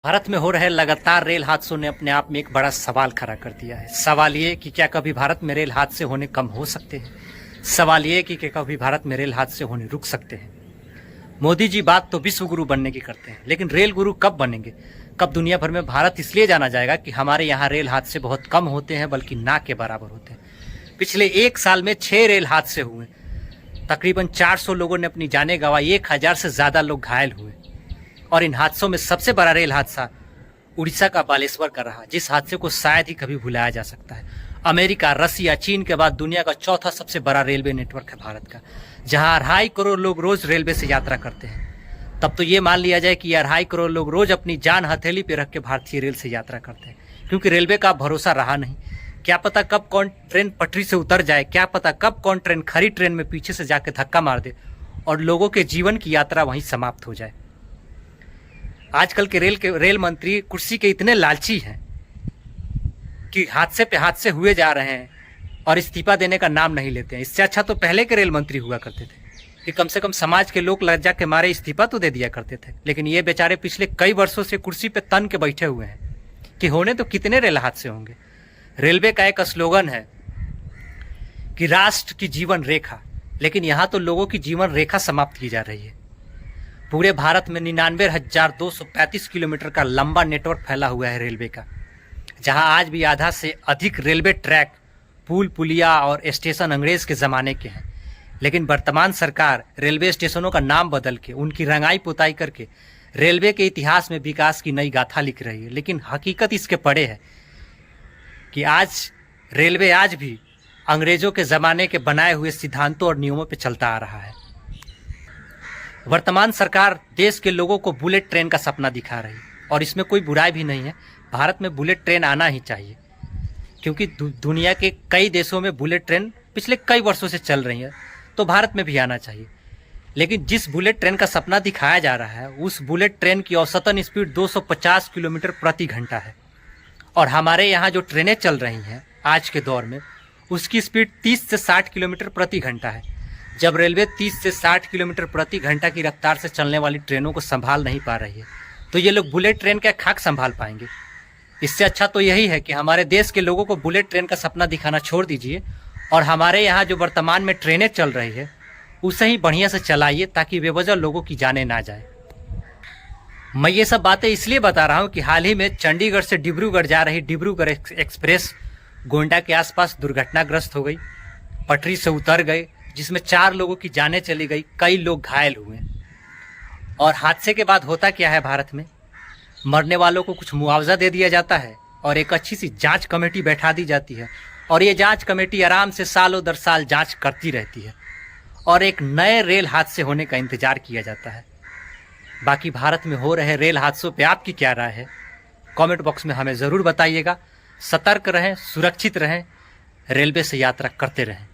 भारत में हो रहे लगातार रेल हादसों ने अपने आप में एक बड़ा सवाल खड़ा कर दिया है। सवाल ये कि क्या कभी भारत में रेल हादसे होने कम हो सकते हैं। सवाल ये कि क्या कभी भारत में रेल हादसे होने रुक सकते हैं। मोदी जी बात तो विश्व गुरु बनने की करते हैं, लेकिन रेल गुरु कब बनेंगे? कब दुनिया भर में भारत इसलिए जाना जाएगा कि हमारे यहाँ रेल हादसे बहुत कम होते हैं, बल्कि ना के बराबर होते हैं। पिछले एक साल में 6 रेल हादसे हुए, तकरीबन 400 लोगों ने अपनी जानें गंवाई, 1000 से ज्यादा लोग घायल हुए। और इन हादसों में सबसे बड़ा रेल हादसा उड़ीसा का बालेश्वर का रहा, जिस हादसे को शायद ही कभी भुलाया जा सकता है। अमेरिका, रसिया, चीन के बाद दुनिया का चौथा सबसे बड़ा रेलवे नेटवर्क है भारत का, जहां 2.5 करोड़ लोग रोज रेलवे से यात्रा करते हैं। तब तो ये मान लिया जाए कि 2.5 करोड़ लोग रोज अपनी जान हथेली पे रख के भारतीय रेल से यात्रा करते हैं, क्योंकि रेलवे का भरोसा रहा नहीं। क्या पता कब कौन ट्रेन पटरी से उतर जाए, क्या पता कब कौन ट्रेन खड़ी ट्रेन में पीछे से जाके धक्का मार दे और लोगों के जीवन की यात्रा वहीं समाप्त हो जाए। आजकल के रेल मंत्री कुर्सी के इतने लालची हैं कि हादसे पे हादसे हुए जा रहे हैं और इस्तीफा देने का नाम नहीं लेते हैं। इससे अच्छा तो पहले के रेल मंत्री हुआ करते थे कि कम से कम समाज के लोग लज्जा के मारे इस्तीफा तो दे दिया करते थे। लेकिन ये बेचारे पिछले कई वर्षों से कुर्सी पे तन के बैठे हुए हैं कि होने तो कितने रेल हादसे होंगे। रेलवे का एक स्लोगन है कि राष्ट्र की जीवन रेखा, लेकिन यहाँ तो लोगों की जीवन रेखा समाप्त की जा रही है। पूरे भारत में 99,235 किलोमीटर का लंबा नेटवर्क फैला हुआ है रेलवे का, जहां आज भी आधा से अधिक रेलवे ट्रैक, पुल, पुलिया और स्टेशन अंग्रेज के ज़माने के हैं। लेकिन वर्तमान सरकार रेलवे स्टेशनों का नाम बदल के, उनकी रंगाई पुताई करके रेलवे के इतिहास में विकास की नई गाथा लिख रही है। लेकिन हकीकत इसके परे है कि आज रेलवे आज भी अंग्रेजों के ज़माने के बनाए हुए सिद्धांतों और नियमों पर चलता आ रहा है। वर्तमान सरकार देश के लोगों को बुलेट ट्रेन का सपना दिखा रही है, और इसमें कोई बुराई भी नहीं है। भारत में बुलेट ट्रेन आना ही चाहिए, क्योंकि दुनिया के कई देशों में बुलेट ट्रेन पिछले कई वर्षों से चल रही है, तो भारत में भी आना चाहिए। लेकिन जिस बुलेट ट्रेन का सपना दिखाया जा रहा है, उस बुलेट ट्रेन की औसतन स्पीड 250 किलोमीटर प्रति घंटा है, और हमारे यहाँ जो ट्रेनें चल रही हैं आज के दौर में, उसकी स्पीड 30 से 60 किलोमीटर प्रति घंटा है। जब रेलवे 30 से 60 किलोमीटर प्रति घंटा की रफ्तार से चलने वाली ट्रेनों को संभाल नहीं पा रही है, तो ये लोग बुलेट ट्रेन का खाक संभाल पाएंगे? इससे अच्छा तो यही है कि हमारे देश के लोगों को बुलेट ट्रेन का सपना दिखाना छोड़ दीजिए, और हमारे यहाँ जो वर्तमान में ट्रेनें चल रही है उसे ही बढ़िया से चलाइए, ताकि बेवजह लोगों की जानें ना जाए। मैं ये सब बातें इसलिए बता रहा हूँ कि हाल ही में चंडीगढ़ से डिब्रूगढ़ जा रही डिब्रूगढ़ एक्सप्रेस गोंडा के आसपास दुर्घटनाग्रस्त हो गई, पटरी से उतर गए, जिसमें 4 लोगों की जानें चली गई, कई लोग घायल हुए। और हादसे के बाद होता क्या है भारत में? मरने वालों को कुछ मुआवजा दे दिया जाता है और एक अच्छी सी जांच कमेटी बैठा दी जाती है, और ये जांच कमेटी आराम से सालों दर साल जांच करती रहती है, और एक नए रेल हादसे होने का इंतजार किया जाता है। बाकी भारत में हो रहे रेल हादसों पे आपकी क्या राय है? कमेंट बॉक्स में हमें ज़रूर बताइएगा। सतर्क रहें, सुरक्षित रहें, रेलवे से यात्रा करते रहें।